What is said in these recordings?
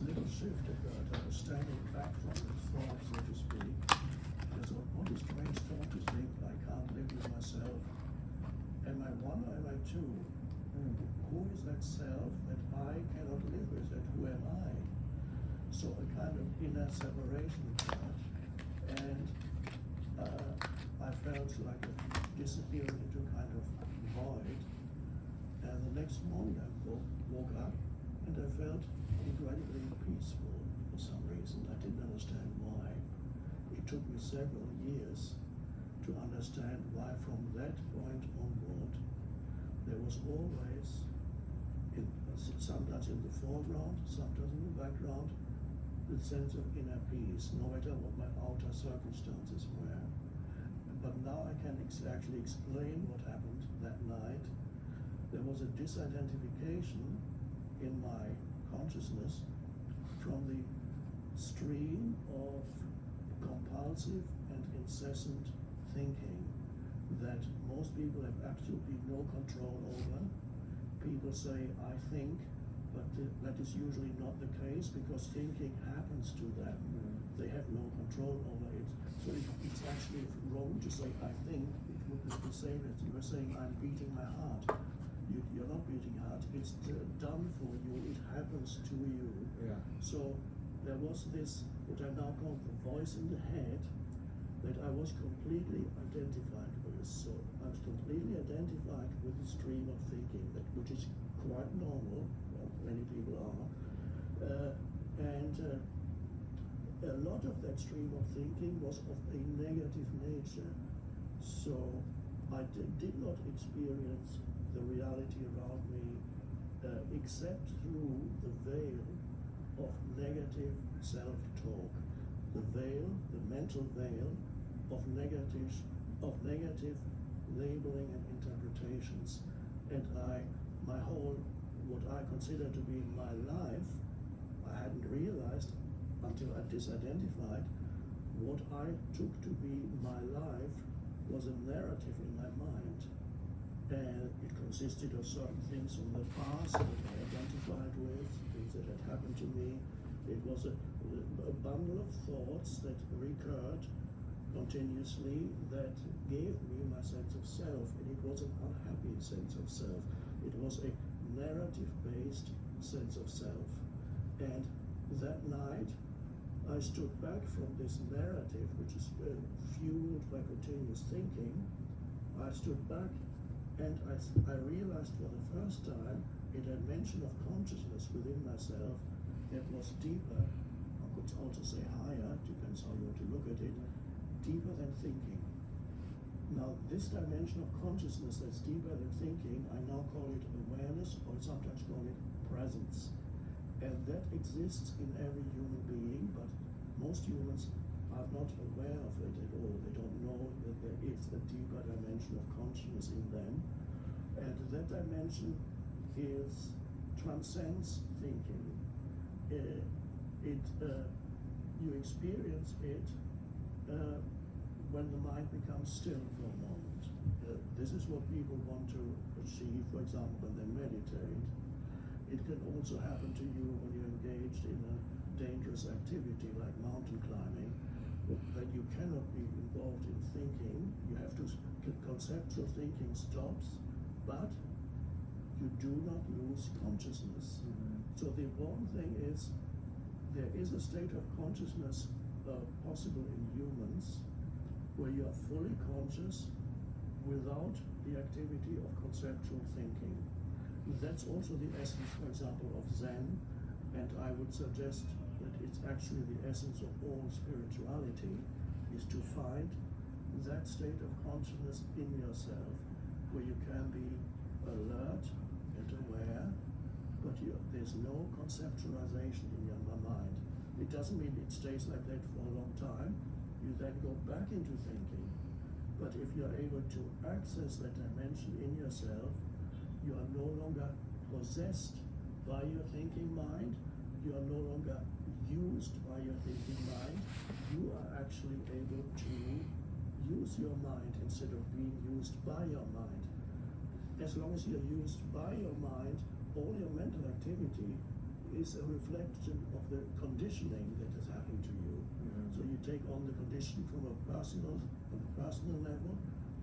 little shift occurred. I was standing back from the thought, so to speak. I thought, what a strange thought to think I can't live with myself. Am I one or am I two? Who is that self that I cannot live with? That who am I? So a kind of inner separation occurred. And I felt like disappearing into a kind of void. And the next morning I woke up and I felt incredibly peaceful for some reason. I didn't understand why. It took me several years to understand why from that point onward there was always, sometimes in the foreground, sometimes in the background, the sense of inner peace, no matter what my outer circumstances were. But now I can actually explain what happened that night. There was a disidentification in my consciousness from the stream of compulsive and incessant thinking that most people have absolutely no control over. People say, I think, but that is usually not the case because thinking happens to them. They have no control over it. So it's actually wrong to say, I think. It would be the same as you were saying, I'm beating my heart. You're not beating hard. It's done for you. It happens to you. Yeah. So there was this, what I now call the voice in the head, that I was completely identified with. So I was completely identified with the stream of thinking, which is quite normal. Well, many people are. And a lot of that stream of thinking was of a negative nature. So I did not experience the reality around me except through the veil of negative self-talk, the veil, the mental veil of negative labeling and interpretations. And my whole, what I consider to be my life, I hadn't realized until I disidentified, what I took to be my life was a narrative in my mind. And it consisted of certain things from the past that I identified with, things that had happened to me. It was a bundle of thoughts that recurred continuously that gave me my sense of self, and it was an unhappy sense of self. It was a narrative-based sense of self. And that night, I stood back from this narrative, which is fueled by continuous thinking. I stood back and I realized for the first time a dimension of consciousness within myself that was deeper, I could also say higher, depends how you want to look at it, deeper than thinking. Now, this dimension of consciousness that's deeper than thinking, I now call it awareness, or sometimes call it presence. And that exists in every human being, but most humans are not aware of it at all. They don't know that there is a deeper dimension of consciousness in them. And that dimension transcends thinking. You experience it when the mind becomes still for a moment. This is what people want to achieve, for example, when they meditate. It can also happen to you when you're engaged in a dangerous activity like mountain climbing, that you cannot be involved in thinking. You have to, conceptual thinking stops, but you do not lose consciousness. So the important thing is, there is a state of consciousness possible in humans where you are fully conscious without the activity of conceptual thinking. That's also the essence, for example, of Zen, and I would suggest that it's actually the essence of all spirituality, is to find that state of consciousness in yourself where you can be alert and aware, but there's no conceptualization in your mind. It doesn't mean it stays like that for a long time. You then go back into thinking. But if you're able to access that dimension in yourself, you are no longer possessed by your thinking mind. You are no longer used by your thinking mind. You are actually able to use your mind instead of being used by your mind. As long as you're used by your mind, all your mental activity is a reflection of the conditioning that has happened to you. Mm-hmm. So you take on the condition from a personal level,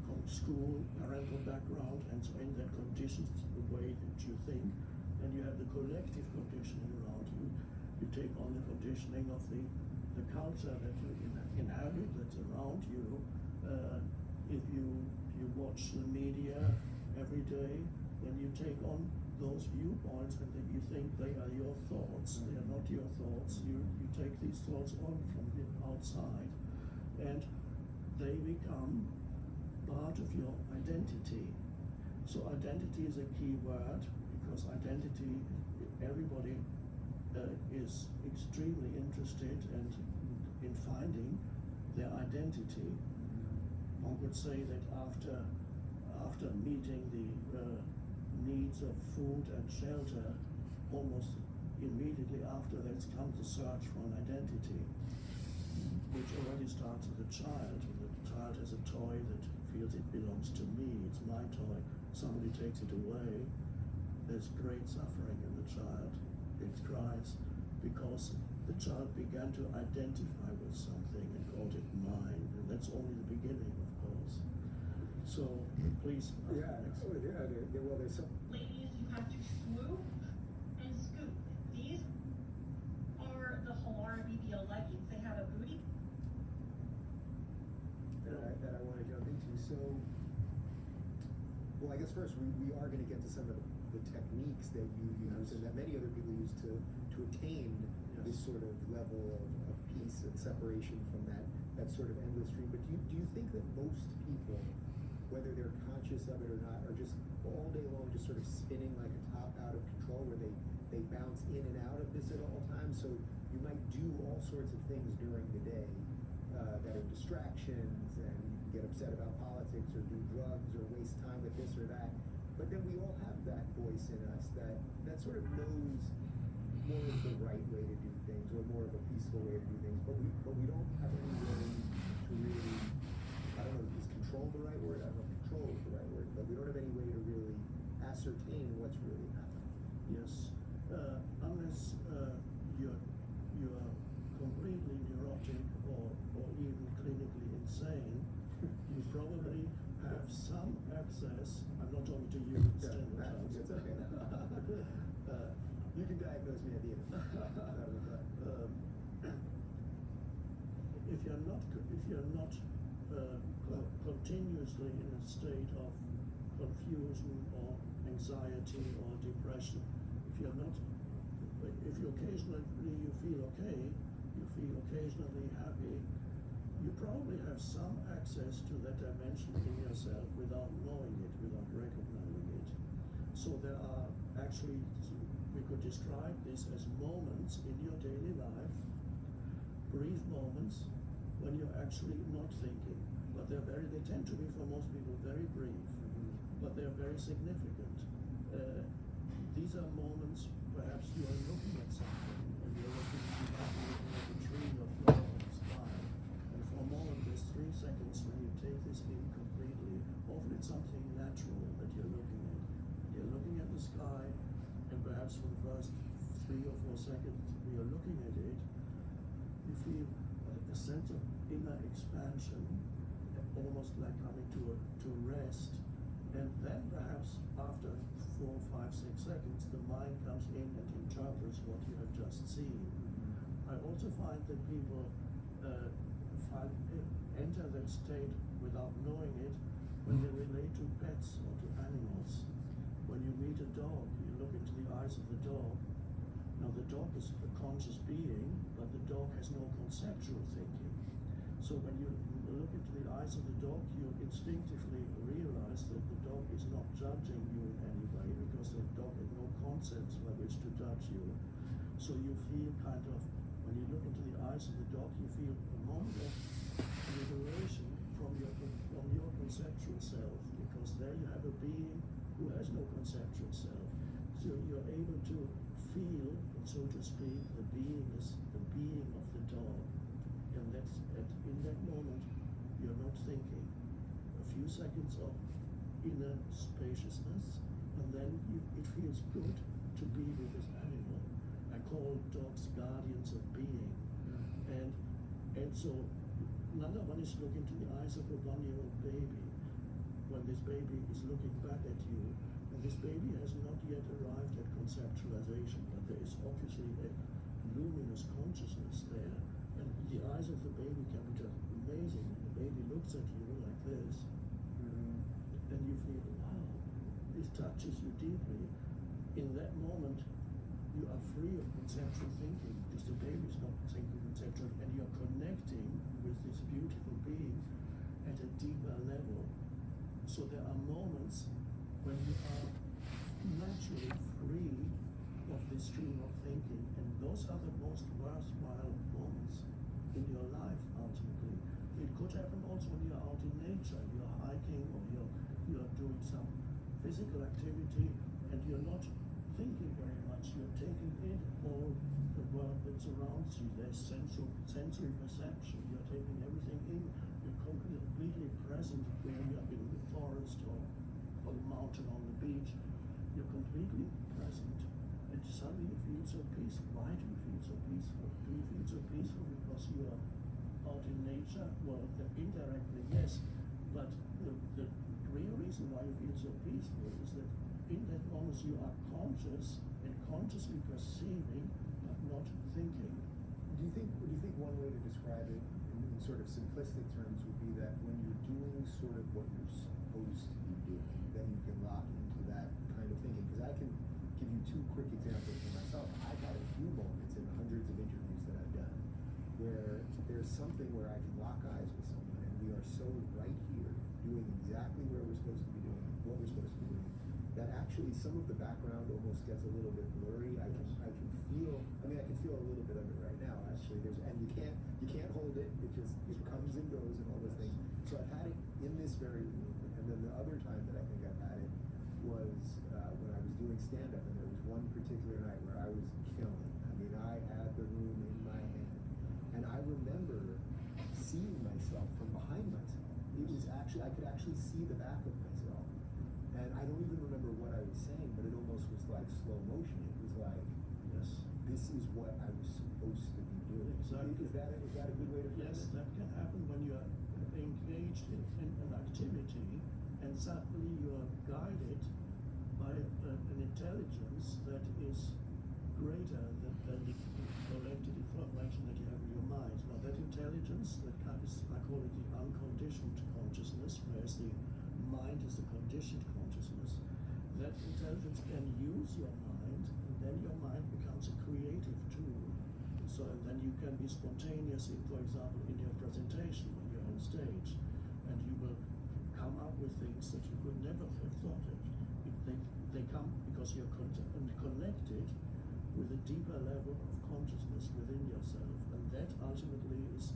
from school, parental background, and so in that conditions the way that you think. And you have the collective conditioning around you. You take on the conditioning of the culture that you inhabit, that's around you. If you watch the media every day, then you take on those viewpoints and then you think they are your thoughts. They are not your thoughts. You take these thoughts on from the outside, and they become part of your identity. So identity is a key word, because identity, everybody is extremely interested in finding their identity. One could say that after meeting the needs of food and shelter, almost immediately after that comes the search for an identity, which already starts with a child. The child has a toy that feels it belongs to me, it's my toy. Somebody takes it away, there's great suffering in the child. It cries because the child began to identify with something and called it mine, and that's only the beginning, of course. So please. Well, there's some. Ladies, you have to swoop and scoop. These are the Halara BBL leggings. They have a booty. That I want to jump into. So, well, I guess first we are going to get to some of the techniques that you use and that many other people use to attain this sort of level of peace and separation from that sort of endless stream. But do you think that most people, whether they're conscious of it or not, are just all day long just sort of spinning like a top out of control, where they bounce in and out of this at all times? So you might do all sorts of things during the day that are distractions, and you can get upset about politics or do drugs or waste time with this or that. But then we all have that voice in us that sort of knows more of the right way to do things, or more of a peaceful way to do things. But we don't have any way to really, I don't know, is control the right word? I don't know if control is the right word, but we don't have any way to really ascertain what's really happening. Yes, unless you're completely neurotic or even clinically insane, you probably have some access. I'm not talking to you, It's okay. You can diagnose me at the end. If you're not continuously in a state of confusion or anxiety or depression, if you occasionally you feel okay, you feel occasionally happy, you probably have some access to that dimension in yourself without knowing it, without recognizing it. So there are actually, we could describe this as moments in your daily life, brief moments when you're actually not thinking. But they tend to be for most people very brief, but they're very significant. These are moments, perhaps you are looking at something, and you might be looking at a tree or flower or the sky, and for a moment there's 3 seconds when you take this in completely. Often it's something natural that you're looking at. You're looking at the sky, and perhaps for the first 3 or 4 seconds you're looking at it, you feel a sense of inner expansion, almost like coming to rest. And then perhaps after 4, 5, 6 seconds, the mind comes in and interprets what you have just seen. I also find that people enter that state without knowing it when they relate to pets or to animals. When you meet a dog, you look into the eyes of the dog. Now the dog is a conscious being, but the dog has no conceptual thinking. So when you look into the eyes of the dog, you instinctively realize that the dog is not judging you in any way, because the dog has no concepts by which to judge you. So you feel kind of, when you look into the eyes of the dog, you feel a moment of liberation from your conceptual self, because there you have a being who has no conceptual self. So you're able to feel, so to speak, the being of the dog. And in that moment, you're not thinking. A few seconds of inner spaciousness, and then it feels good to be with this animal. I call dogs guardians of being. And so another one is looking to the eyes of a 1-year-old baby. When this baby is looking back at you, and this baby has not yet arrived at conceptualization, but there is obviously a luminous consciousness there. And the eyes of the baby can be just amazing. And the baby looks at you like this, and you feel, wow, this touches you deeply. In that moment, you are free of conceptual thinking, because the baby is not thinking conceptually, and you're connecting with this beautiful being at a deeper level. So there are moments when you are naturally free of this stream of thinking, and those are the most worthwhile moments in your life, ultimately. It could happen also when you're out in nature, you're hiking, or you're doing some physical activity, and you're not thinking very much. You're taking in all the world that surrounds you. There's sensory perception. You're taking everything in. You're completely present when you're in the forest or on the mountain, on the beach. You're completely present. And suddenly you feel so peaceful. Why do you feel so peaceful? Do you feel so peaceful because you are out in nature? Well, indirectly, yes. But the real reason why you feel so peaceful is that in that moment you are conscious and consciously perceiving, but not thinking. Do you think one way to describe it in sort of simplistic terms would be that when you're doing sort of what you're supposed to be doing, then you can lock into that kind of thinking? Because I can give you 2 quick examples for myself. I've had a few moments in hundreds of interviews that I've done where there's something where I can lock eyes with someone and we are so right here doing exactly where we're supposed to be doing, what we're supposed to be doing, that actually some of the background almost gets a little bit blurry. I can feel a little bit of it right now, actually. And you can't hold it. It comes and goes and all those things. So I've had it in this very room. And then the other time that I think I've had it was when I was doing stand-up, and there was one particular night where I was killing. I mean, I had the room in my hand. And I remember seeing myself from behind myself. It was actually, I could actually see the back of myself. And I don't even remember what I was saying, but it almost was like slow motion. It was like, Yes. this is what I was supposed to be doing. Exactly. Is that a good way to frame Yes, it? that can happen when you are engaged in an activity, and suddenly you are guided by an intelligence that is greater than the collected information that you have in your mind. Now that intelligence, I call it the unconditioned consciousness, whereas the mind is the conditioned consciousness. That intelligence can use your mind, and then your mind becomes a creative tool. So then you can be spontaneous for example, in your presentation when you're on stage, and you will come up with things that you could never have thought of. They come because you're connected with a deeper level of consciousness within yourself, and that ultimately is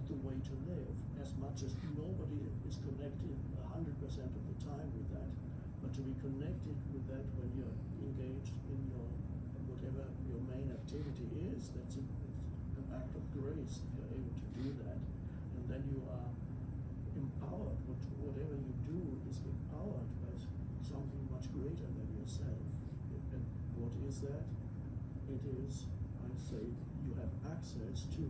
the way to live. As much as nobody is connected 100% of the time with that, but to be connected with that when you're engaged in your whatever your main activity is, it's an act of grace if you're able to do that, and then you are empowered. Whatever you do is empowered by something much greater than yourself. And what is that? It is, I'd say, you have access to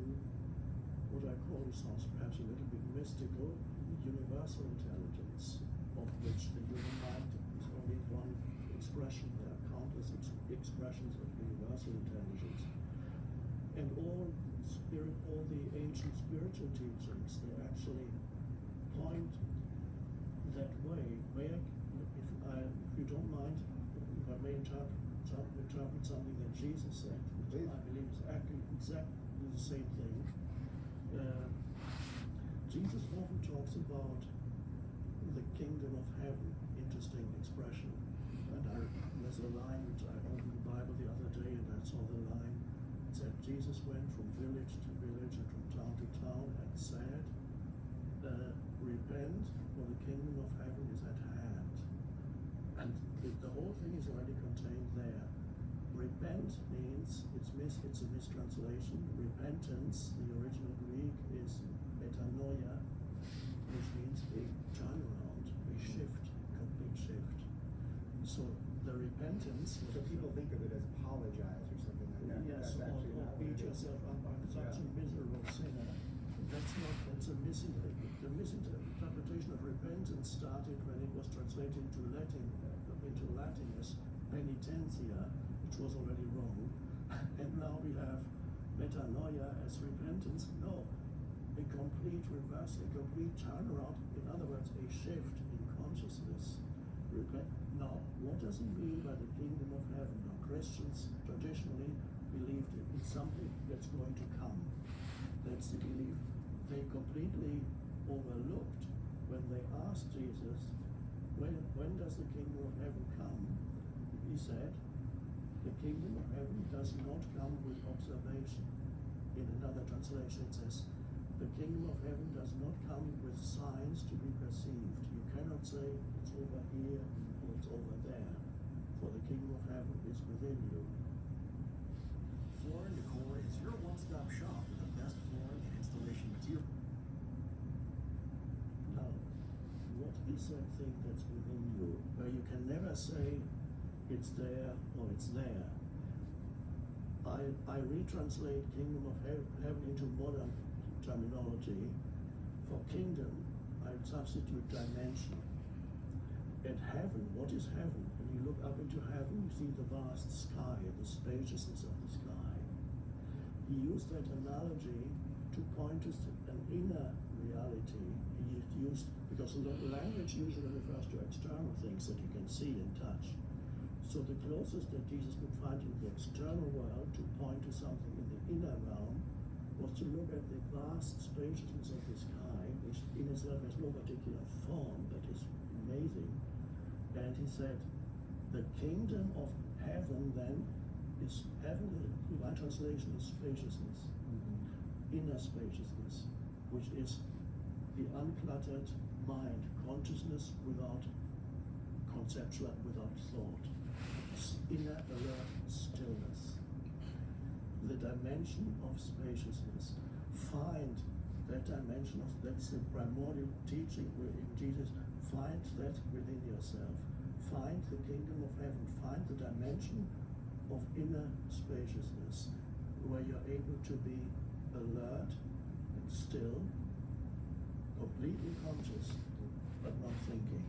what I call, sounds perhaps a little bit mystical, universal intelligence, of which the human mind is only one expression. There are countless expressions of universal intelligence. And all the ancient spiritual teachings, they actually point that way. If you don't mind, if I may interpret something that Jesus said, which I believe is actually exactly the same thing. Jesus often talks about the kingdom of heaven. Interesting expression. And there's a line which I opened the Bible the other day, and I saw the line. It said Jesus went from village to village and from town to town and said, repent, for the kingdom of heaven is at hand. And the whole thing is already contained there. Repent means, it's a mistranslation. Repentance, the original Greek, is metanoia, which means a turnaround, a shift, complete shift. So the repentance. So people think of it as apologize or something like yes, that's actually or not what beat it is. yourself up. I'm such a miserable sinner. That's a misinterpretation of repentance started when it was translated into Latin as penitentia, which was already wrong. And now we have metanoia as repentance. No, a complete reversal, a complete turnaround. In other words, a shift in consciousness. Now, what does it mean by the kingdom of heaven? Now, Christians traditionally believed it's something that's going to come. That's the belief. They completely overlooked when they asked Jesus, when does the kingdom of heaven come? He said, the kingdom of heaven does not come with observation. In another translation it says, the kingdom of heaven does not come with signs to be perceived. You cannot say it's over here or it's over there, for the kingdom of heaven is within you. Floor & Decor is your one-stop shop for the best flooring and installation material. Now, what is that thing that's within you, where you can never say it's there or it's there? I retranslate kingdom of heaven into modern terminology. For kingdom, I substitute dimension. At heaven, what is heaven? When you look up into heaven, you see the vast sky, the spaciousness of the sky. He used that analogy to point to an inner reality. He used, because language usually refers to external things that you can see and touch. So the closest that Jesus could find in the external world to point to something in the inner realm was to look at the vast spaciousness of the sky, which in itself has no particular form, but is amazing. And he said, the kingdom of heaven then is heaven, my translation is spaciousness, inner spaciousness, which is the uncluttered mind, consciousness without conceptual, without thought, inner alert stillness. The dimension of spaciousness. Find that dimension of, that's the primordial teaching in Jesus. Find that within yourself. Find the kingdom of heaven. Find the dimension of inner spaciousness, where you're able to be alert and still, completely conscious, but not thinking.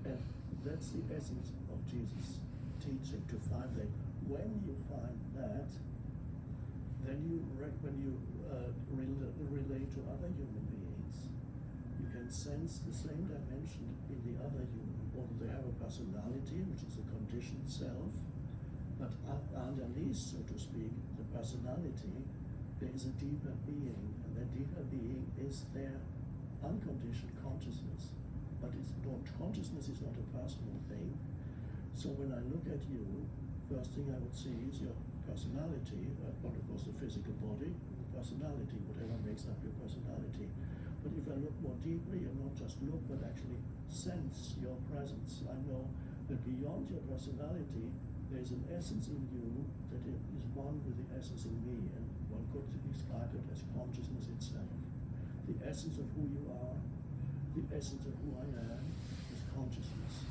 And that's the essence of Jesus' teaching, to find that. When you find that, then when you relate to other human beings, you can sense the same dimension in the other human. Although they have a personality, which is a conditioned self, but underneath, so to speak, the personality, there is a deeper being, and that deeper being is their unconditioned consciousness. But consciousness is not a personal thing. So when I look at you, first thing I would see is your personality, but of course the physical body, the personality, whatever makes up your personality. But if I look more deeply, and not just look, but actually sense your presence, I know that beyond your personality, there's an essence in you that is one with the essence in me, and one could describe it as consciousness itself. The essence of who you are, the essence of who I am, is consciousness.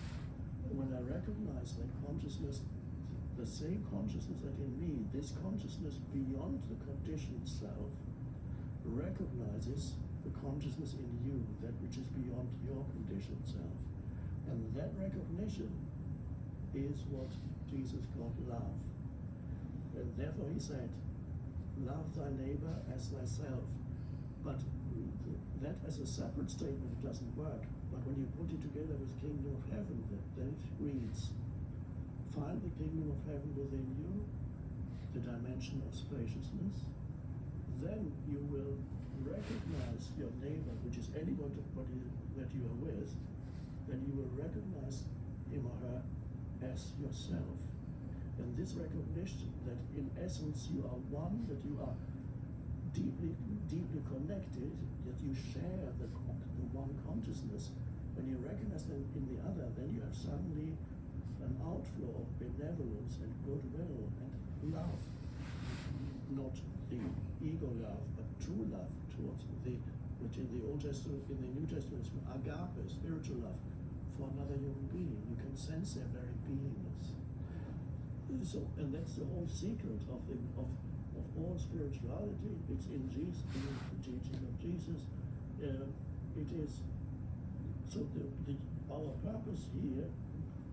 When I recognize that consciousness, the same consciousness that in me, this consciousness beyond the conditioned self, recognizes the consciousness in you, that which is beyond your conditioned self. And that recognition is what Jesus called love. And therefore he said, love thy neighbor as thyself. But that as a separate statement doesn't work. But when you put it together with kingdom of heaven, then it reads, find the kingdom of heaven within you, the dimension of spaciousness. Then you will recognize your neighbor, which is anybody that you are with, then you will recognize him or her as yourself. And this recognition that in essence you are one, that you are deeply connected, that you share the one consciousness, when you recognize them in the other, then you have suddenly an outflow of benevolence and goodwill and love. Not the ego love, but true love towards which in the Old Testament, in the New Testament is agape, spiritual love for another human being. You can sense their very beingness. So, and that's the whole secret of all spirituality. It's in Jesus, in the teaching of Jesus. It is so our purpose here,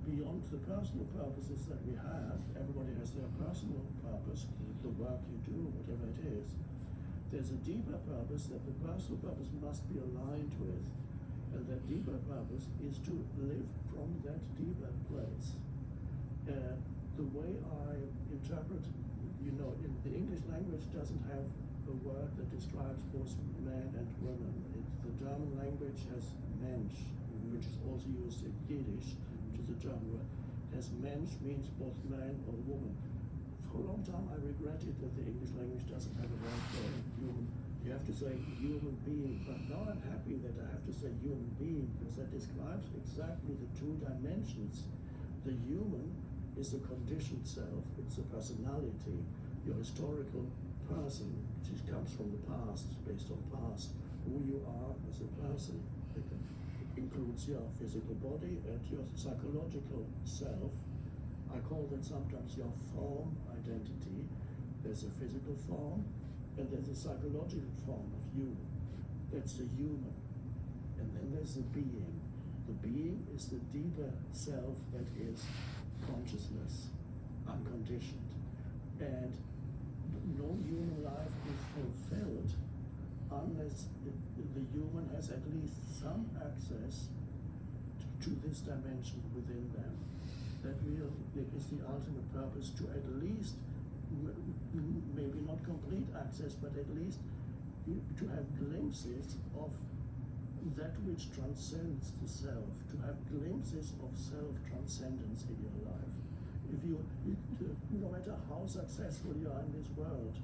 beyond the personal purposes that we have. Everybody has their personal purpose, the work you do, whatever it is. There's a deeper purpose that the personal purpose must be aligned with, and that deeper purpose is to live from that deeper place. The way I interpret, in the English language doesn't have a word that describes both man and woman. The German language has Mensch, which is also used in Yiddish, which is a German word. As Mensch means both man or woman. For a long time I regretted that the English language doesn't have a word for human. You have to say human being, but now I'm happy that I have to say human being, because that describes exactly the two dimensions. The human is a conditioned self, it's a personality, your historical person, which comes from the past, based on past, who you are as a person. It includes your physical body and your psychological self. I call that sometimes your form identity. There's a physical form and there's a psychological form of you. That's the human. And then there's the being. The being is the deeper self that is consciousness, unconditioned. And no human life is fulfilled unless the human has at least some access to this dimension within them. That really is the ultimate purpose, to at least, maybe not complete access, but at least to have glimpses of that which transcends the self, to have glimpses of self-transcendence in your life. No matter how successful you are in this world,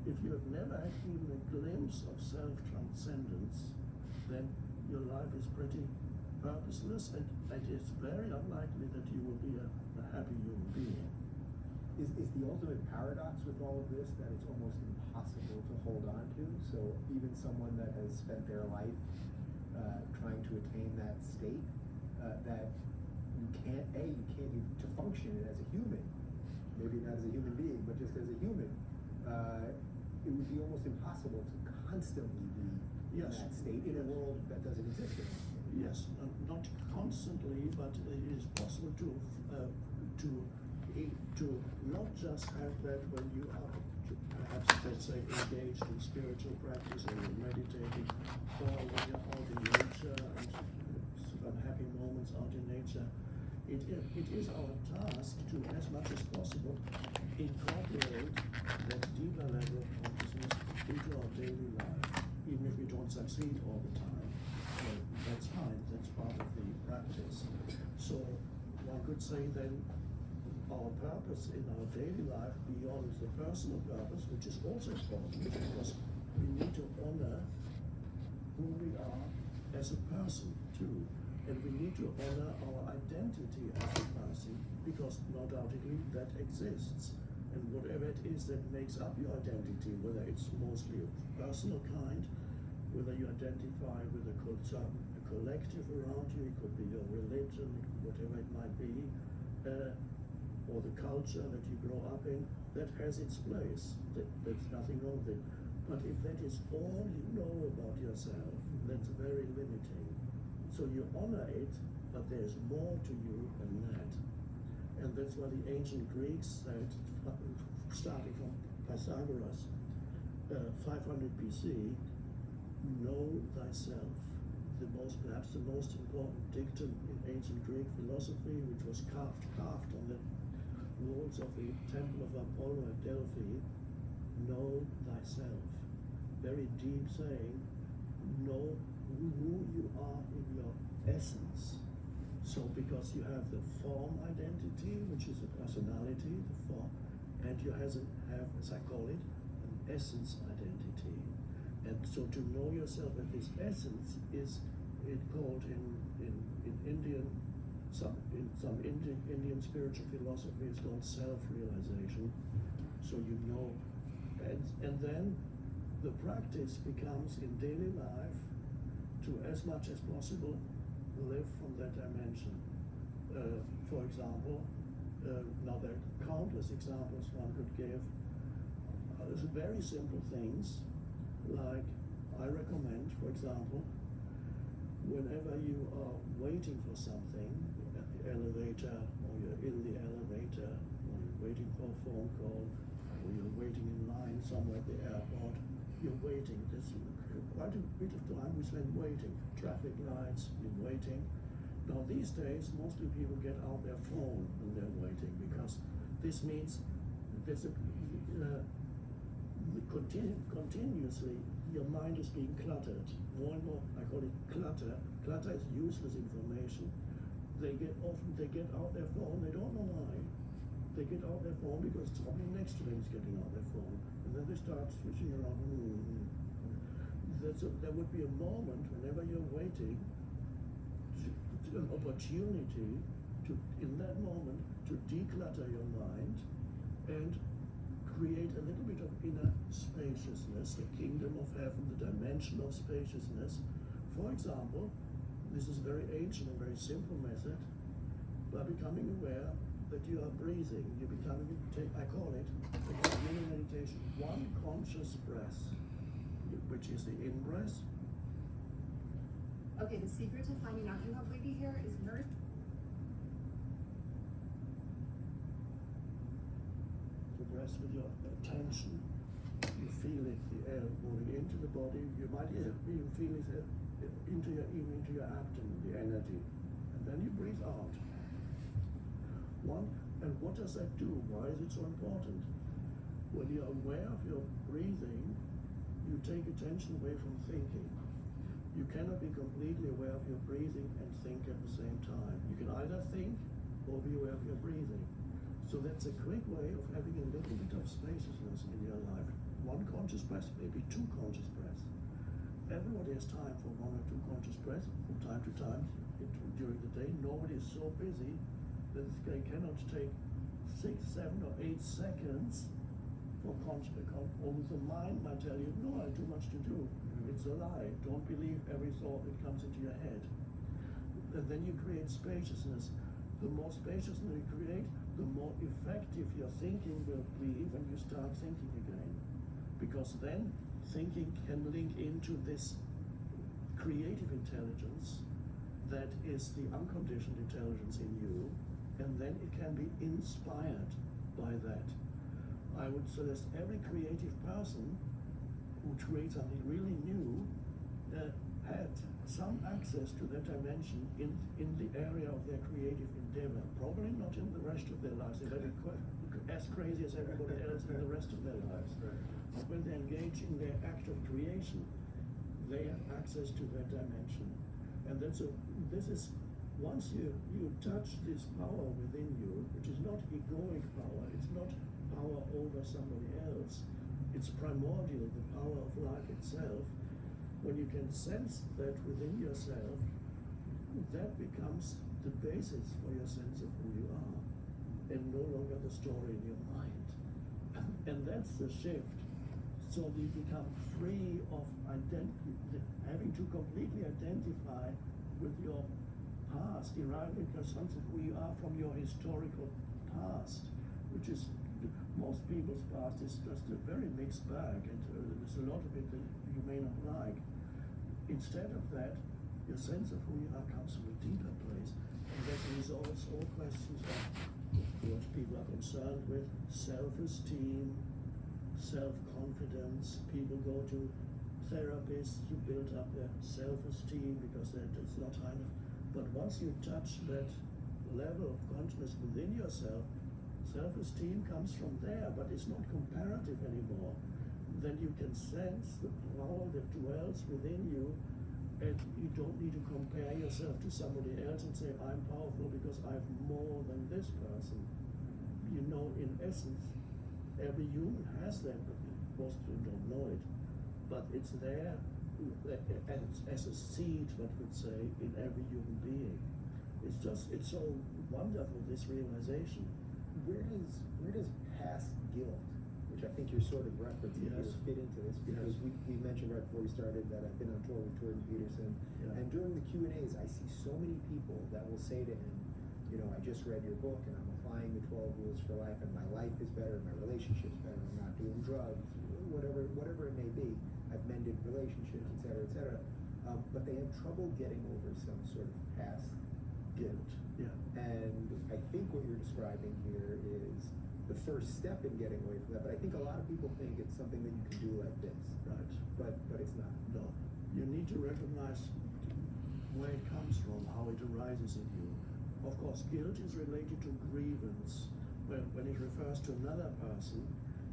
if you have never had even a glimpse of self-transcendence, then your life is pretty purposeless, and it's very unlikely that you will be a happy human being. Is the ultimate paradox with all of this that it's almost impossible to hold on to? So even someone that has spent their life trying to attain that state, that you can't to function as a human, maybe not as a human being, but just as a human, it would be almost impossible to constantly be in that state in a world that doesn't exist anymore. Yes, not constantly, but it is possible to not just have that when you are perhaps, let's say, engaged in spiritual practice, or you're meditating, or when you're out in nature and some happy moments out in nature. It is our task to, as much as possible, incorporate that deeper level of consciousness into our daily life, even if we don't succeed all the time. That's fine, that's part of the practice. So one could say then our purpose in our daily life, beyond the personal purpose, which is also important, because we need to honor who we are as a person too. And we need to honor our identity as a person, because no doubtedly that exists. And whatever it is that makes up your identity, whether it's mostly a personal kind, whether you identify with a collective around you, it could be your religion, whatever it might be, or the culture that you grow up in, that has its place. There's nothing wrong with it. But if that is all you know about yourself, that's very limiting. So you honor it, but there's more to you than that. And that's why the ancient Greeks said, starting from Pythagoras, 500 BC, know thyself. Perhaps the most important dictum in ancient Greek philosophy, which was carved on the walls of the temple of Apollo at Delphi, know thyself. Very deep saying, know who you are in your essence. So because you have the form identity, which is a personality, the form, and you have, as I call it, an essence identity. And so to know yourself at this essence is called in Indian, in some Indian spiritual philosophy, it's called self-realization. So you know, and then the practice becomes in daily life to, as much as possible, live from that dimension. For example, Now there are countless examples one could give. There's very simple things, like I recommend, for example, whenever you are waiting for something at the elevator, or you're in the elevator, or you're waiting for a phone call, or you're waiting in line somewhere at the airport, you're waiting. There's quite a bit of time we spend waiting. Traffic lights, you're waiting. Now these days, mostly people get out their phone when they're waiting, because this means there's a continuously your mind is being cluttered. More and more, I call it clutter. Clutter is useless information. They get out their phone, they don't know why. They get out their phone because somebody next to them is getting out their phone. And then they start switching around. There would be a moment whenever you're waiting, an opportunity to, in that moment, to declutter your mind and create a little bit of inner spaciousness, the kingdom of heaven, the dimension of spaciousness. For example, this is a very ancient and very simple method. By becoming aware that you are breathing, you're becoming, I call it, in meditation, one conscious breath, which is the in-breath. Okay, the secret to finding out you have wiggy hair is nurse. To rest with your attention. You feel it, the air moving into the body. You might even feel it into your abdomen, the energy. And then you breathe out. And what does that do? Why is it so important? When you're aware of your breathing, you take attention away from thinking. You cannot be completely aware of your breathing and think at the same time. You can either think or be aware of your breathing. So that's a quick way of having a little bit of spaciousness in your life. One conscious breath, maybe two conscious breaths. Everybody has time for one or two conscious breaths from time to time during the day. Nobody is so busy that they cannot take 6, 7, or 8 seconds for conscious. Because the mind might tell you, no, I have too much to do. It's a lie. Don't believe every thought that comes into your head. And then you create spaciousness. The more spaciousness you create, the more effective your thinking will be when you start thinking again. Because then thinking can link into this creative intelligence that is the unconditioned intelligence in you, and then it can be inspired by that. I would suggest every creative person who creates something really new had some access to that dimension in the area of their creative endeavor. Probably not in the rest of their lives. They may be as crazy as everybody else in the rest of their lives. But when they engage in their act of creation, they have access to that dimension. And this is once you touch this power within you, which is not egoic power, it's not power over somebody else. It's primordial, the power of life itself. When you can sense that within yourself, that becomes the basis for your sense of who you are, and no longer the story in your mind. And that's the shift. So you become free of having to completely identify with your past, deriving your sense of who you are from your historical past, which is most people's past is just a very mixed bag, and there's a lot of it that you may not like. Instead of that, your sense of who you are comes from a deeper place, and that resolves all questions of what people are concerned with: self-esteem, self-confidence. People go to therapists to build up their self-esteem because it's not high enough. But once you touch that level of consciousness within yourself, self-esteem comes from there, but it's not comparative anymore. Then you can sense the power that dwells within you, and you don't need to compare yourself to somebody else and say, I'm powerful because I have more than this person. You know, in essence, every human has that, but most people don't know it. But it's there as a seed, one could say, in every human being. It's so wonderful, this realization. Where does past guilt, which I think you're sort of referencing here, fit into this? Because we mentioned right before we started that I've been on tour with Jordan Peterson, and during the Q&As, I see so many people that will say to him, you know, I just read your book and I'm a applying the 12 rules for life, and my life is better, my relationship's better, I'm not doing drugs, whatever it may be. I've mended relationships, et cetera, but they have trouble getting over some sort of past guilt. Yeah. And I think what you're describing here is the first step in getting away from that, but I think a lot of people think it's something that you can do like this. Right. But it's not. No. You need to recognize where it comes from, how it arises in you. Of course, guilt is related to grievance. When it refers to another person,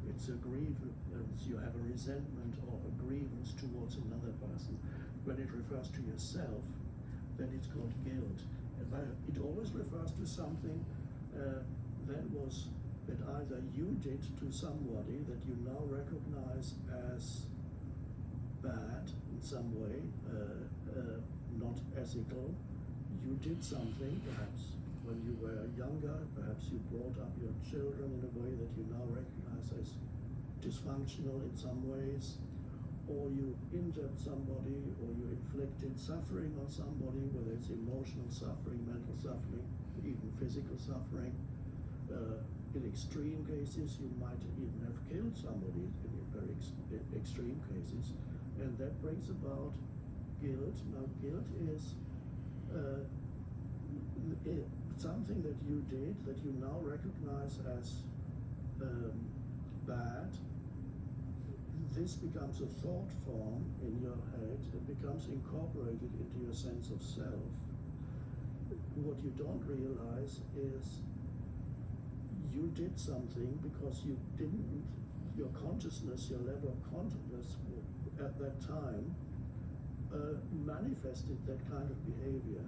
it's a grievance. You have a resentment or a grievance towards another person. When it refers to yourself, then it's called guilt. But it always refers to something that either you did to somebody that you now recognize as bad in some way, not ethical. You did something, perhaps when you were younger, perhaps you brought up your children in a way that you now recognize as dysfunctional in some ways, or you injured somebody, or you inflicted suffering on somebody, whether it's emotional suffering, mental suffering, even physical suffering. In extreme cases, you might even have killed somebody in very extreme cases, and that brings about guilt. Now, guilt is something that you did that you now recognize as bad. This becomes a thought form in your head. It becomes incorporated into your sense of self. What you don't realize is you did something because you didn't, your consciousness, your level of consciousness at that time manifested that kind of behavior.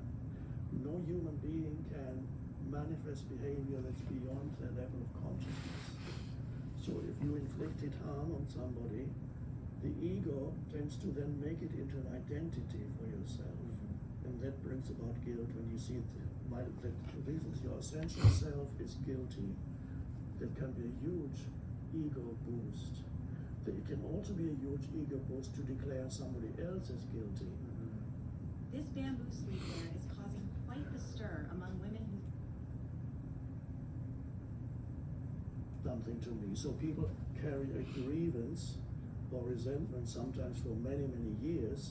No human being can manifest behavior that's beyond their level of consciousness. So if you inflicted harm on somebody, the ego tends to then make it into an identity for yourself. And that brings about guilt when you see that this is your essential self is guilty. That can be a huge ego boost. It can also be a huge ego boost to declare somebody else as guilty. This bamboo sleepwear is causing quite the stir among women who Something to me. So people carry a grievance or resentment sometimes for many, many years,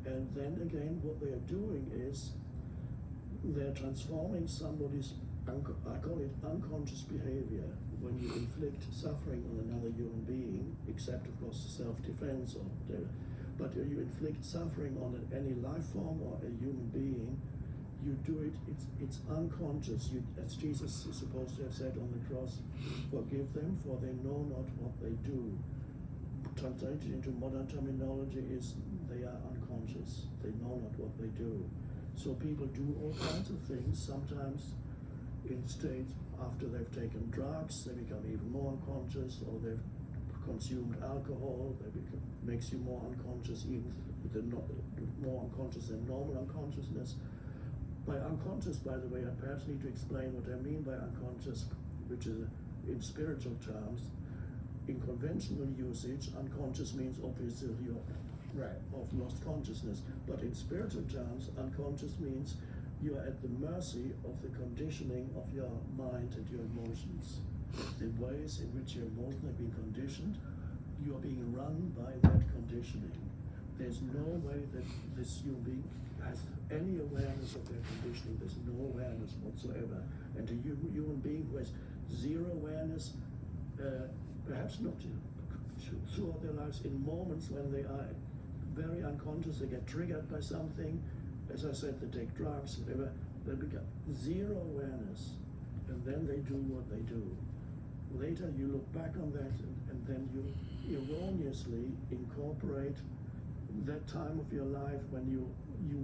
and then again what they are doing is they're transforming somebody's, I call it unconscious behavior, when you inflict suffering on another human being, except of course self-defense or whatever, but you inflict suffering on any life form or a human being, you do it, it's unconscious. As Jesus is supposed to have said on the cross, forgive them for they know not what they do. Translated into modern terminology is they are unconscious. They know not what they do. So people do all kinds of things, sometimes in states after they've taken drugs, they become even more unconscious, or they've consumed alcohol, makes you more unconscious, even more unconscious than normal unconsciousness. By unconscious, by the way, I perhaps need to explain what I mean by unconscious, which is in spiritual terms. In conventional usage, unconscious means obviously you're of lost consciousness. But in spiritual terms, unconscious means you are at the mercy of the conditioning of your mind and your emotions. The ways in which your emotions have been conditioned, you are being run by that conditioning. There's no way that this human being has any awareness of their conditioning. There's no awareness whatsoever. And a human being who has zero awareness, perhaps not throughout their lives, in moments when they are very unconscious, they get triggered by something, as I said, they take drugs, whatever, they become zero awareness, and then they do what they do. Later you look back on that and then you erroneously incorporate that time of your life when you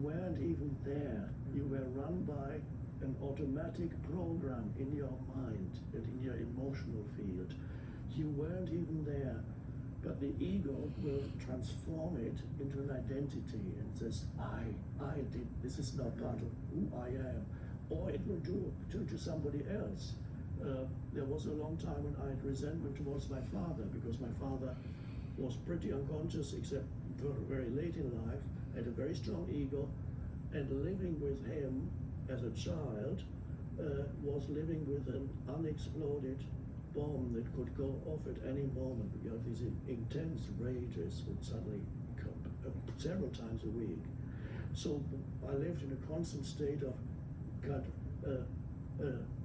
weren't even there. You were run by an automatic program in your mind and in your emotional field. You weren't even there, but the ego will transform it into an identity and says, I did, this is now part of who I am. Or it will do to somebody else. There was a long time when I had resentment towards my father, because my father was pretty unconscious, except very late in life, had a very strong ego, and living with him as a child was living with an unexploded bomb that could go off at any moment. You know, these intense rages would suddenly come several times a week. So I lived in a constant state of kind of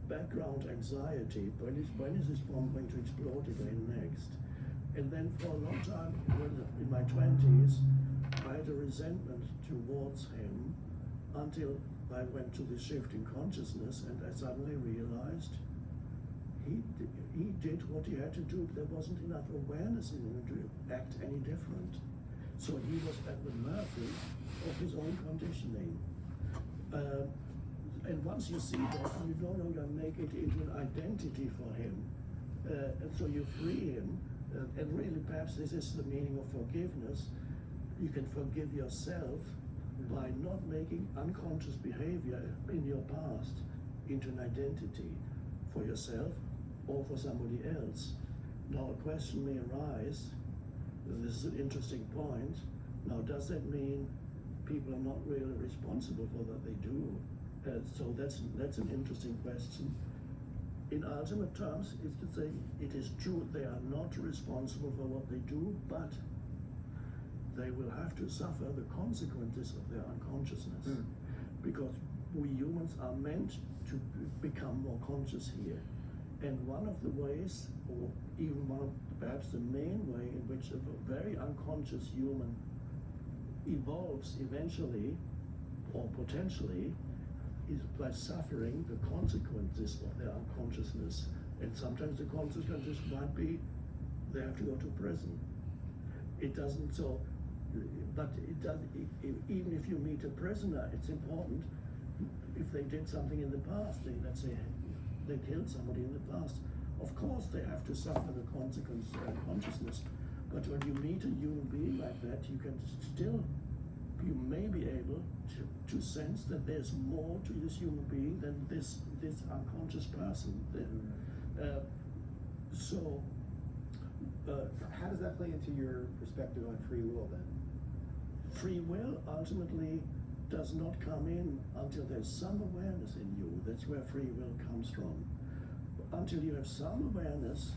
background anxiety. When is this bomb going to explode again next? And then for a long time, when in my 20s, I had a resentment towards him until I went to the shift in consciousness, and I suddenly realized he did what he had to do. There wasn't enough awareness in him to act any different. So he was at the mercy of his own conditioning. And once you see that, you no longer make it into an identity for him. And so you free him. And really, perhaps this is the meaning of forgiveness. You can forgive yourself by not making unconscious behavior in your past into an identity for yourself or for somebody else. Now a question may arise, and this is an interesting point. Now, does that mean people are not really responsible for what they do? So that's an interesting question. In ultimate terms, is to say it is true they are not responsible for what they do, but they will have to suffer the consequences of their unconsciousness. Because we humans are meant to become more conscious here. And one of the ways, or even one of perhaps the main way in which a very unconscious human evolves eventually, or potentially, is by suffering the consequences of their unconsciousness. And sometimes the consequences might be they have to go to prison. It doesn't so, but it does. Even if you meet a prisoner, it's important. If they did something in the past, let's say they killed somebody in the past, of course they have to suffer the consequence of their consciousness. But when you meet a human being like that, you may be able to sense that there's more to this human being than this unconscious person. How does that play into your perspective on free will then? Free will ultimately does not come in until there's some awareness in you. That's where free will comes from. Until you have some awareness,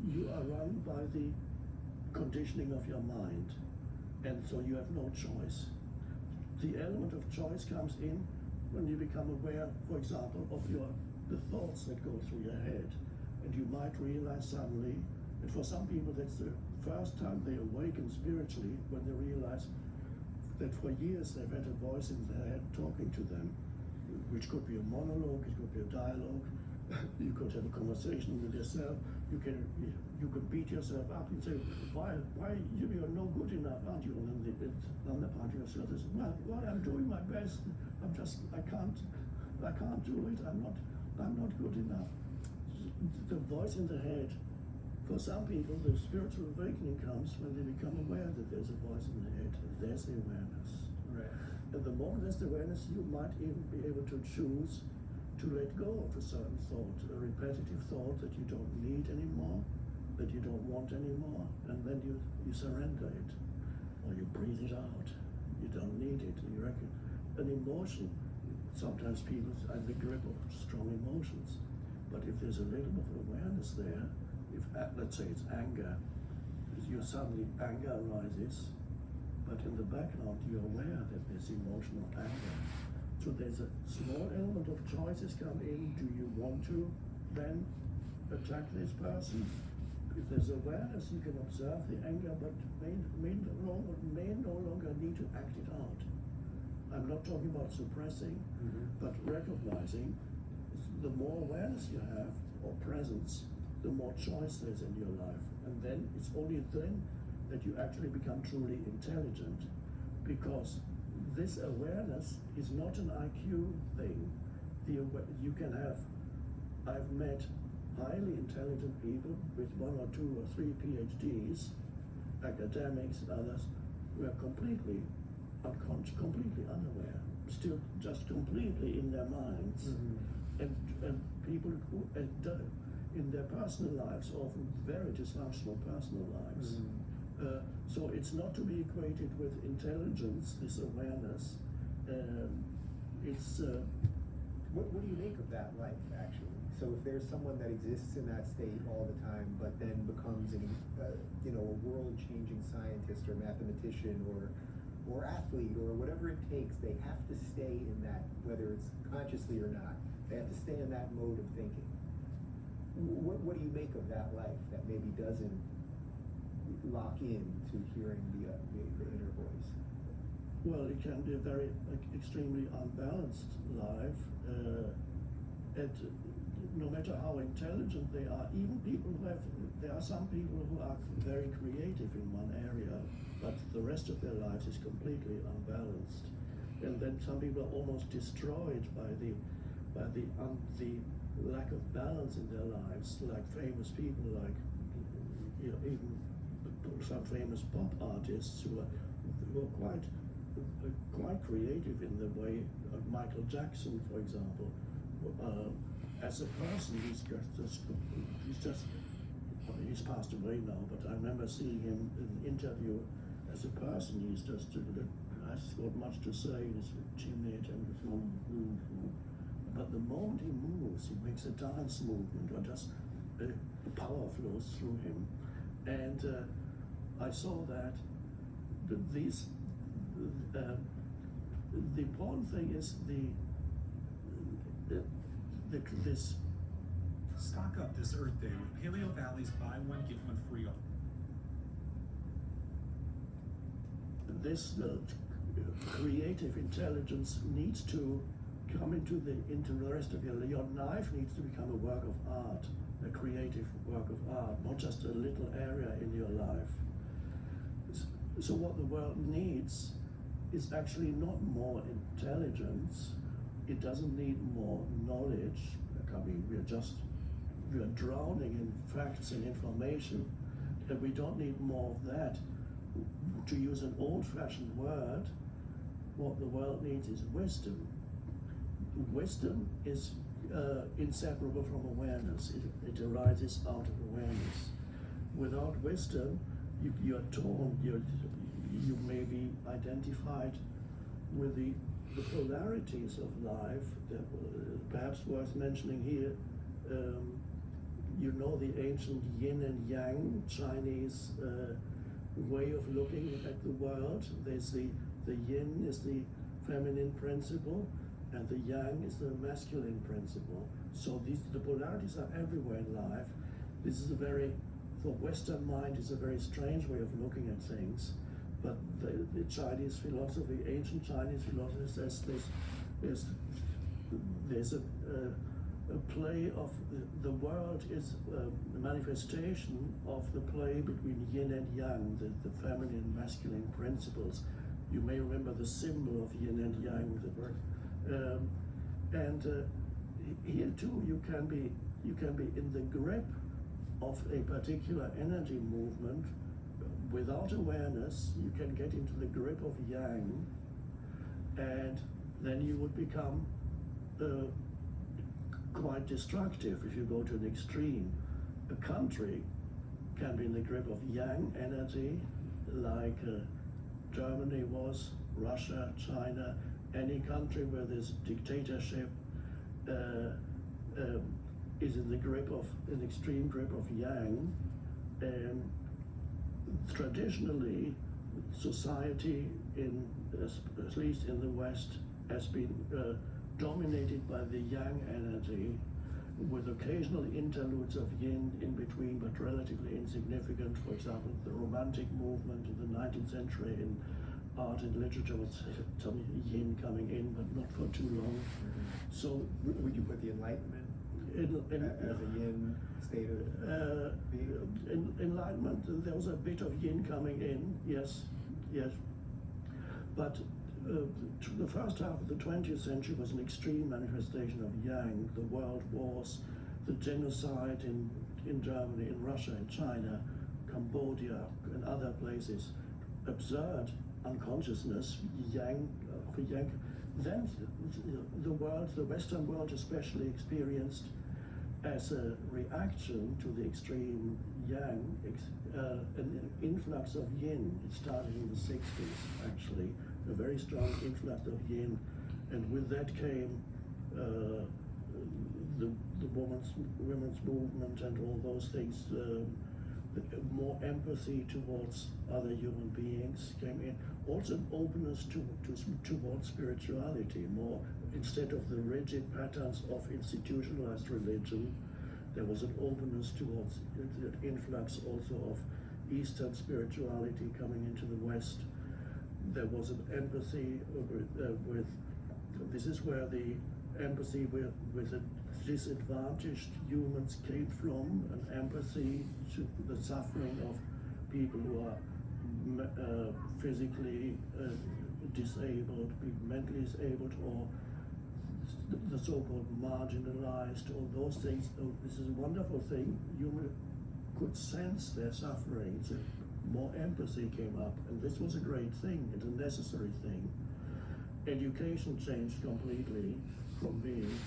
you are run by the conditioning of your mind. And so you have no choice. The element of choice comes in when you become aware, for example, of the thoughts that go through your head. And you might realize suddenly, and for some people that's the first time they awaken spiritually, when they realize that for years they've had a voice in their head talking to them, which could be a monologue, it could be a dialogue, you could have a conversation with yourself, you could beat yourself up and say, why you're no good enough, aren't you? And then the other part of yourself is, well, I'm doing my best, I can't do it, I'm not good enough. The voice in the head, for some people, the spiritual awakening comes when they become aware that there's a voice in the head, there's the awareness. Right. And the moment there's the awareness, you might even be able to choose to let go of a certain thought, a repetitive thought that you don't need anymore, that you don't want anymore, and then you surrender it, or you breathe it out. You don't need it. You reckon an emotion. Sometimes people are in the grip of strong emotions, but if there's a little bit of awareness there, if let's say it's anger, anger arises, but in the background you're aware that there's emotional anger. So there's a small element of choices come in. Do you want to then attack this person? If there's awareness, you can observe the anger, but may no longer need to act it out. I'm not talking about suppressing, but recognizing. The more awareness you have, or presence, the more choice there's in your life. And then it's only then that you actually become truly intelligent, because this awareness is not an IQ thing. You can have, I've met highly intelligent people with 1 or 2 or 3 PhDs, academics and others, who are completely unconscious, completely unaware, still just completely in their minds. And people who in their personal lives, often very dysfunctional personal lives. So it's not to be equated with intelligence, this awareness. What do you make of that life, actually? So if there's someone that exists in that state all the time, but then becomes a world-changing scientist or mathematician or athlete or whatever it takes, they have to stay in that, whether it's consciously or not, they have to stay in that mode of thinking. What do you make of that life that maybe doesn't lock in to hearing the inner voice? Well, it can be a very extremely unbalanced life. No matter how intelligent they are, even people there are some people who are very creative in one area, but the rest of their lives is completely unbalanced. And then some people are almost destroyed by the lack of balance in their lives, like famous people, like even some famous pop artists who are quite creative in the way of Michael Jackson, for example. As a person, he's passed away now, but I remember seeing him in an interview. As a person, has got much to say. He's timid and but the moment he moves, he makes a dance movement, or just power flows through him. And I saw that the important thing is this. Stock up this Earth Day with Paleo Valley's buy one get one free offer. This creative intelligence needs to come into the rest of your life needs to become a work of art, a creative work of art, not just a little area in your life. So what the world needs is actually not more intelligence. It doesn't need more knowledge. I mean, we are drowning in facts and information, and we don't need more of that. To use an old-fashioned word, what the world needs is wisdom. Wisdom is inseparable from awareness. It arises out of awareness. Without wisdom, you are torn. You may be identified with the polarities of life. Perhaps worth mentioning here, the ancient yin and yang Chinese way of looking at the world. There's the yin is the feminine principle, and the yang is the masculine principle. So the polarities are everywhere in life. This is for Western mind, it's a very strange way of looking at things. But the Chinese philosophy, ancient Chinese philosophy, says there's a play of the world is a manifestation of the play between yin and yang, the feminine and masculine principles. You may remember the symbol of yin and yang with the bird. Here too, you can be in the grip of a particular energy movement. Without awareness, you can get into the grip of yang, and then you would become quite destructive if you go to an extreme. A country can be in the grip of yang energy, like Germany was, Russia, China. Any country where there's dictatorship is in the grip of an extreme grip of yang. Traditionally, society at least in the West, has been dominated by the yang energy, with occasional interludes of yin in between, but relatively insignificant. For example, the Romantic movement in the 19th century in art and literature was some yin coming in, but not for too long. So Would you put the Enlightenment as a yin state of being? Enlightenment, there was a bit of yin coming in, yes. But the first half of the 20th century was an extreme manifestation of yang. The world wars, the genocide in Germany, in Russia, in China, Cambodia, and other places. Absurd unconsciousness, yang. Then the Western world especially experienced, as a reaction to the extreme yang, an influx of yin. It started in the 60s, actually, a very strong influx of yin, and with that came the women's movement and all those things, more empathy towards other human beings came in. Also an openness towards spirituality, more instead of the rigid patterns of institutionalized religion, there was an openness towards the influx also of Eastern spirituality coming into the West. There was an empathy with this is where the empathy with the disadvantaged humans came from, an empathy to the suffering of people who are physically disabled, mentally disabled, or the so-called marginalized, all those things. Oh, this is a wonderful thing. Human could sense their suffering, so more empathy came up, and this was a great thing, it's a necessary thing. Education changed completely from being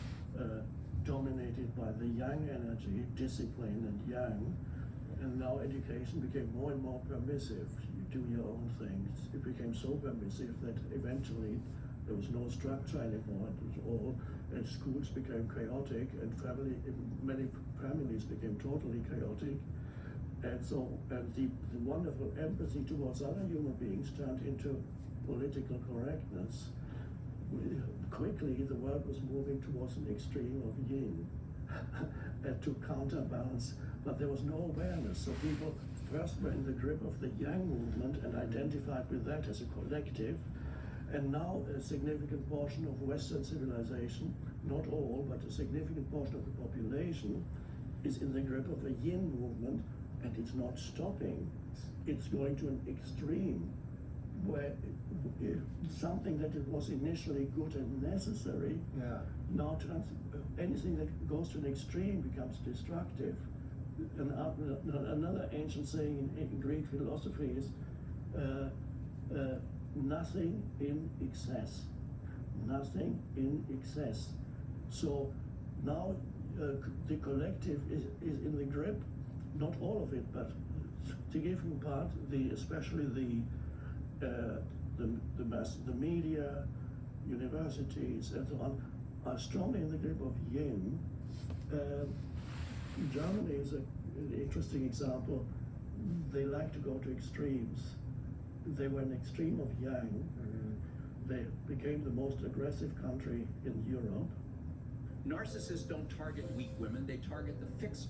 dominated by the yang energy, discipline and yang, and now education became more and more permissive. You do your own things. It became so permissive that eventually there was no structure anymore. It was all, and schools became chaotic, and many families became totally chaotic. And so, and the wonderful empathy towards other human beings turned into political correctness. Quickly, the world was moving towards an extreme of yin to counterbalance, but there was no awareness. So people first were in the grip of the yang movement and identified with that as a collective. And now a significant portion of Western civilization, not all, but a significant portion of the population, is in the grip of a yin movement, and it's not stopping. It's going to an extreme where something that was initially good and necessary now turns, anything that goes to an extreme becomes destructive. And another ancient saying in Greek philosophy is nothing in excess. Nothing in excess. So now the collective is in the grip, not all of it, but significant part, especially the media, universities, and so on, are strongly in the grip of yin. Germany is an interesting example. They like to go to extremes. They were an extreme of yang. They became the most aggressive country in Europe. Narcissists don't target weak women, they target the fixed.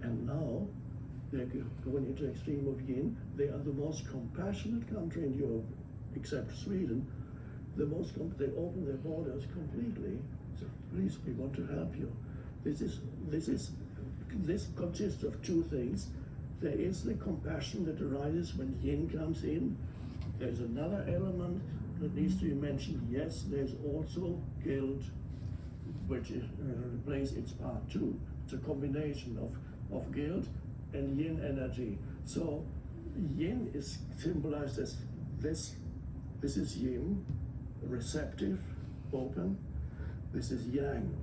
And now they're going into extreme of yin. They are the most compassionate country in Europe, except Sweden. They open their borders completely. So please, we want to help you. This consists of two things. There is the compassion that arises when yin comes in. There's another element that needs to be mentioned. Yes, there's also guilt, which plays its part too. It's a combination of guilt and yin energy. So yin is symbolized as this. This is yin, receptive, open. This is yang.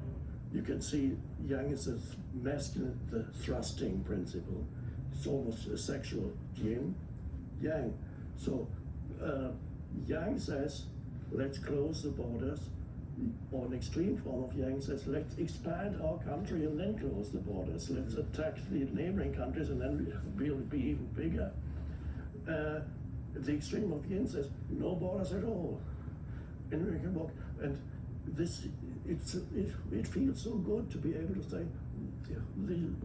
You can see yang is a masculine, the thrusting principle. It's almost a sexual yin, yang. So yang says, let's close the borders. Or an extreme form of yang says, let's expand our country and then close the borders. Let's attack the neighboring countries and then we'll be even bigger. The extreme of yin says, no borders at all. And we can walk. And this, it feels so good to be able to say,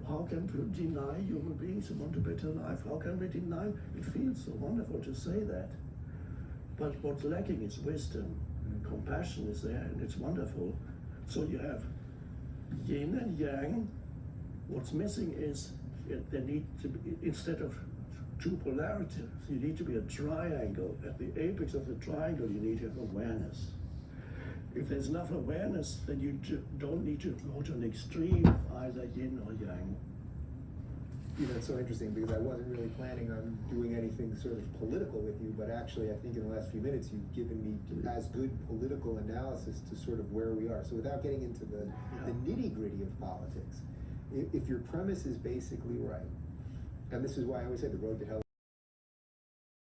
how can we deny human beings who want a better life? How can we deny? It feels so wonderful to say that. But what's lacking is wisdom. Compassion is there, and it's wonderful. So you have yin and yang. What's missing is there need to be, instead of two polarities, you need to be a triangle. At the apex of the triangle, you need to have awareness. If there's enough awareness, then you don't need to go to an extreme of either yin or yang. You know, it's so interesting because I wasn't really planning on doing anything sort of political with you, but actually I think in the last few minutes you've given me as good political analysis to sort of where we are. So without getting into the nitty-gritty of politics, if your premise is basically right, and this is why I always say the road to hell